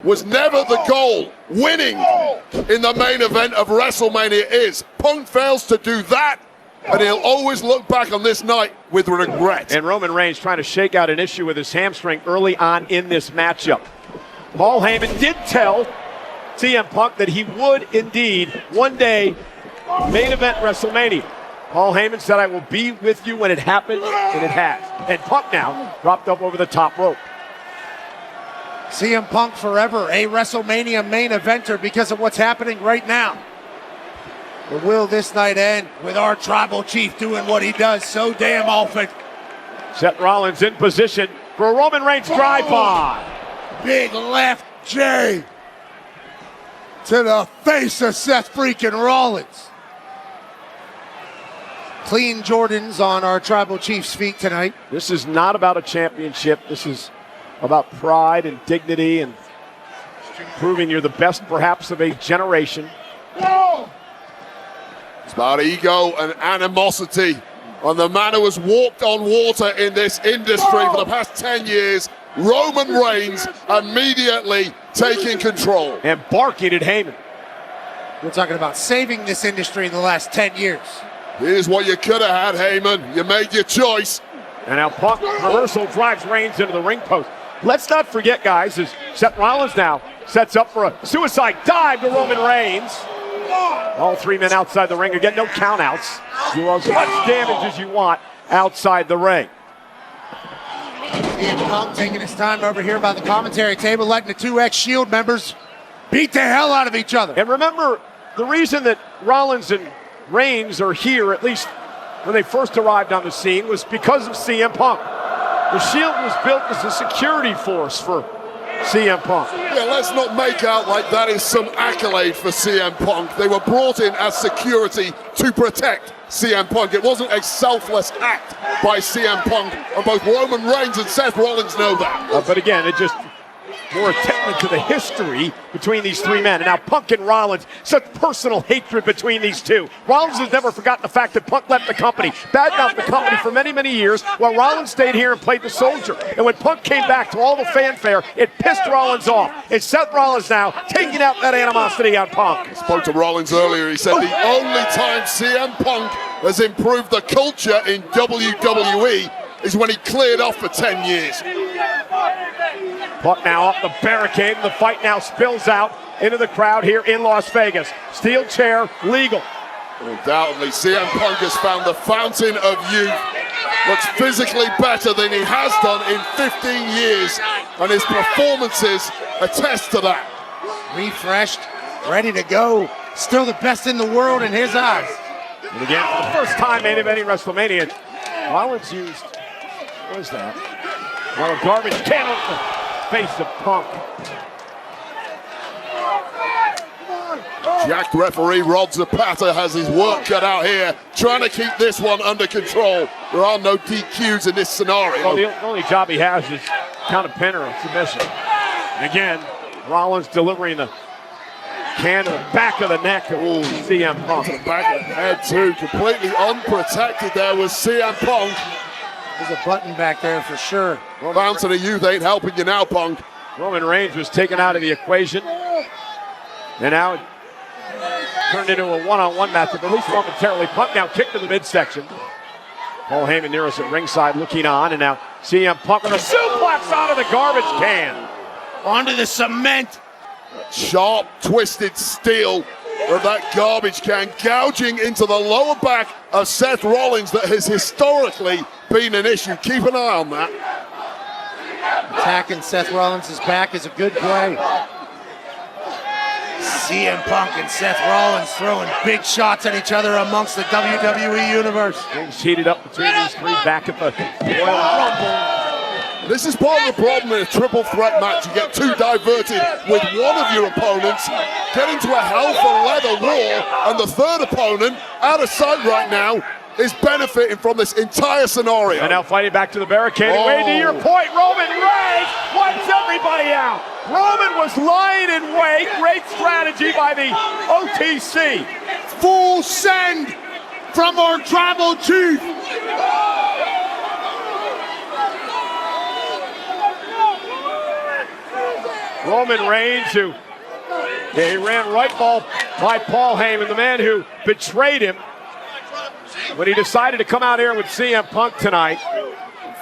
was never the goal. Winning in the main event of WrestleMania is. Punk fails to do that, and he'll always look back on this night with regret. And Roman Reigns trying to shake out an issue with his hamstring early on in this matchup. Paul Heyman did tell CM Punk that he would indeed one day main event WrestleMania. Paul Heyman said, "I will be with you when it happens," and it has. And Punk now dropped up over the top rope. CM Punk forever a WrestleMania main eventer because of what's happening right now. But will this night end with our tribal chief doing what he does so damn often? Seth Rollins in position for a Roman Reigns drive-by. Big left J to the face of Seth freaking Rollins. Clean Jordans on our tribal chief's feet tonight. This is not about a championship. This is about pride and dignity and proving you're the best perhaps of a generation. It's about ego and animosity. And the man who has walked on water in this industry for the past 10 years, Roman Reigns, immediately taking control. And barking at Heyman. We're talking about saving this industry in the last 10 years. Here's what you could have had, Heyman. You made your choice. And now Punk reversal drives Reigns into the ring post. Let's not forget, guys, as Seth Rollins now sets up for a suicide dive to Roman Reigns. All three men outside the ring. Again, no countouts. Do as much damage as you want outside the ring. CM Punk taking his time over here by the commentary table, letting the 2X Shield members beat the hell out of each other. And remember, the reason that Rollins and Reigns are here, at least when they first arrived on the scene, was because of CM Punk. The Shield was built as a security force for CM Punk. Yeah, let's not make out like that is some accolade for CM Punk. They were brought in as security to protect CM Punk. It wasn't a selfless act by CM Punk, and both Roman Reigns and Seth Rollins know that. But again, it just more a testament to the history between these three men. And now Punk and Rollins, such personal hatred between these two. Rollins has never forgotten the fact that Punk left the company, badmouthed the company for many, many years, while Rollins stayed here and played the soldier. And when Punk came back to all the fanfare, it pissed Rollins off. It's Seth Rollins now taking out that animosity on Punk. I spoke to Rollins earlier. He said the only time CM Punk has improved the culture in WWE is when he cleared off for 10 years. Punk now up the barricade, and the fight now spills out into the crowd here in Las Vegas. Steel chair legal. Undoubtedly, CM Punk has found the fountain of youth. Looks physically better than he has done in 15 years, and his performances attest to that. Refreshed, ready to go. Still the best in the world in his eyes. And again, for the first time in any WrestleMania, Rollins used, what is that? Well, a garbage can on the face of Punk. Jacked referee Rod Zapata has his work cut out here, trying to keep this one under control. There are no DQs in this scenario. Well, the only job he has is count a pin or a submission. And again, Rollins delivering the can to the back of the neck of CM Punk. To the back of the head too, completely unprotected there was CM Punk. There's a button back there for sure. Fountain of youth ain't helping you now, Punk. Roman Reigns was taken out of the equation. And now it turned into a one-on-one matchup, at least momentarily. Punk now kicked to the midsection. Paul Heyman near us at ringside looking on, and now CM Punk with a suplex out of the garbage can. Onto the cement. Sharp, twisted steel of that garbage can gouging into the lower back of Seth Rollins that has historically been an issue. Keep an eye on that. Attacking Seth Rollins' back is a good play. CM Punk and Seth Rollins throwing big shots at each other amongst the WWE Universe. Things heated up between these three back at the Royal Rumble. This is part of the problem in a triple threat match. You get too diverted with one of your opponents, get into a hell for leather war, and the third opponent, out of sight right now, is benefiting from this entire scenario. And now fighting back to the barricade. Wade, to your point, Roman Reigns wipes everybody out. Roman was lying in wait. Great strategy by the OTC. Full send from our tribal chief. Roman Reigns, he ran right ball by Paul Heyman, the man who betrayed him when he decided to come out here with CM Punk tonight.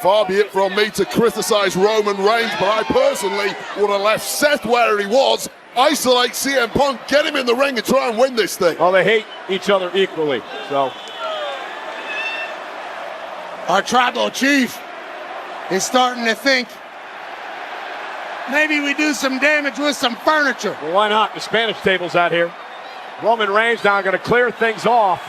Far be it from me to criticize Roman Reigns, but I personally would have left Seth where he was, isolate CM Punk, get him in the ring and try and win this thing. Well, they hate each other equally, so. Our tribal chief is starting to think maybe we do some damage with some furniture. Well, why not? The Spanish table's out here. Roman Reigns now going to clear things off.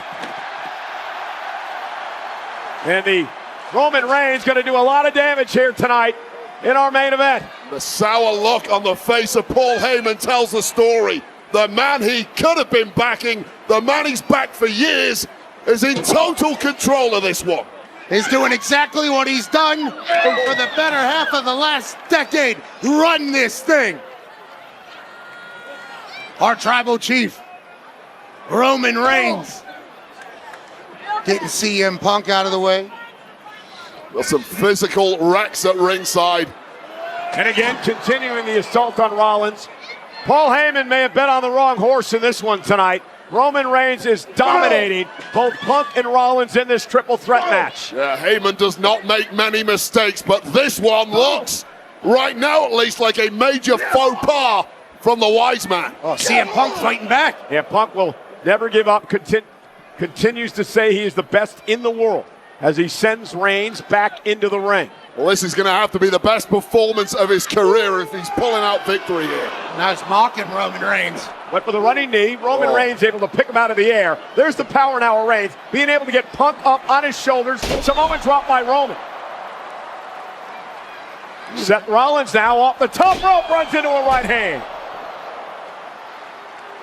And the Roman Reigns going to do a lot of damage here tonight in our main event. The sour look on the face of Paul Heyman tells the story. The man he could have been backing, the man he's backed for years, is in total control of this one. He's doing exactly what he's done for the better half of the last decade. Run this thing. Our tribal chief, Roman Reigns, getting CM Punk out of the way. There's some physical wrecks at ringside. And again, continuing the assault on Rollins. Paul Heyman may have bet on the wrong horse in this one tonight. Roman Reigns is dominating both Punk and Rollins in this triple threat match. Yeah, Heyman does not make many mistakes, but this one looks, right now at least, like a major faux pas from the wise man. Oh, CM Punk fighting back. Yeah, Punk will never give up, continues to say he is the best in the world as he sends Reigns back into the ring. Well, this is going to have to be the best performance of his career if he's pulling out victory here. Now he's mocking Roman Reigns. Went for the running knee. Roman Reigns able to pick him out of the air. There's the power now of Reigns, being able to get Punk up on his shoulders. Samoan drop by Roman. Seth Rollins now off the top rope, runs into a right hand.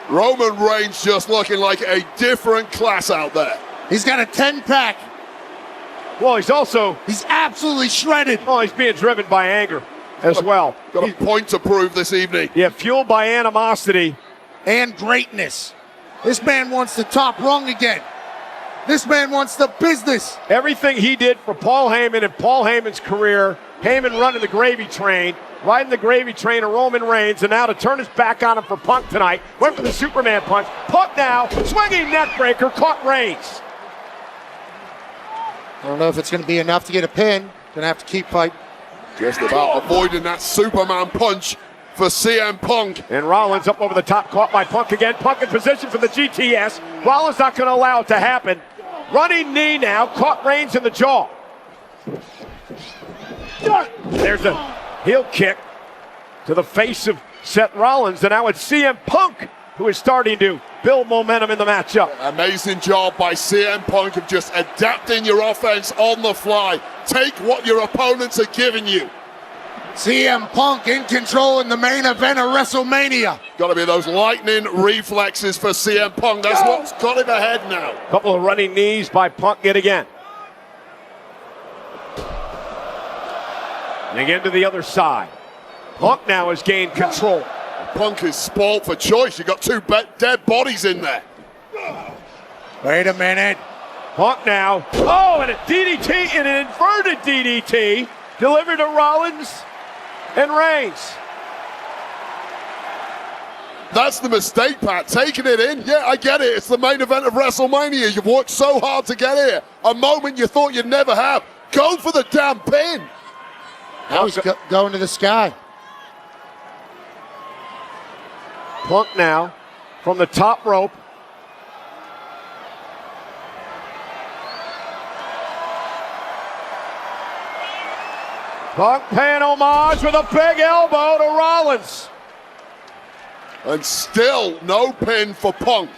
Roman Reigns just looking like a different class out there. He's got a 10-pack. Well, he's absolutely shredded. Oh, he's being driven by anger as well. Got a point to prove this evening. Yeah, fueled by animosity. And greatness. This man wants the top rung again. This man wants the business. Everything he did for Paul Heyman and Paul Heyman's career, Heyman running the gravy train, riding the gravy train of Roman Reigns, and now to turn his back on him for Punk tonight. Went for the Superman punch. Punk now, swinging neck breaker, caught Reigns. I don't know if it's going to be enough to get a pin. Going to have to keep fighting. Just about avoiding that Superman punch for CM Punk. And Rollins up over the top, caught by Punk again. Punk in position for the GTS. Rollins not going to allow it to happen. Running knee now, caught Reigns in the jaw. There's a heel kick to the face of Seth Rollins, and now it's CM Punk who is starting to build momentum in the matchup. Amazing job by CM Punk of just adapting your offense on the fly. Take what your opponents are giving you. CM Punk in control in the main event of WrestleMania. Got to be those lightning reflexes for CM Punk. That's what's got him ahead now. Couple of running knees by Punk yet again. And again to the other side. Punk now has gained control. Punk is spoiled for choice. You got two dead bodies in there. Wait a minute. Punk now. Oh, and a DDT, and an inverted DDT delivered to Rollins and Reigns. That's the mistake, Pat. Taking it in. Yeah, I get it. It's the main event of WrestleMania. You've worked so hard to get here. A moment you thought you'd never have. Go for the damn pin. Now he's going to the sky. Punk now from the top rope. Punk paying homage with a big elbow to Rollins. And still no pin for Punk.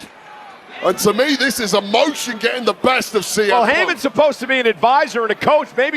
And to me, this is emotion getting the best of CM Punk. Well, Heyman's supposed to be an advisor and a coach. Maybe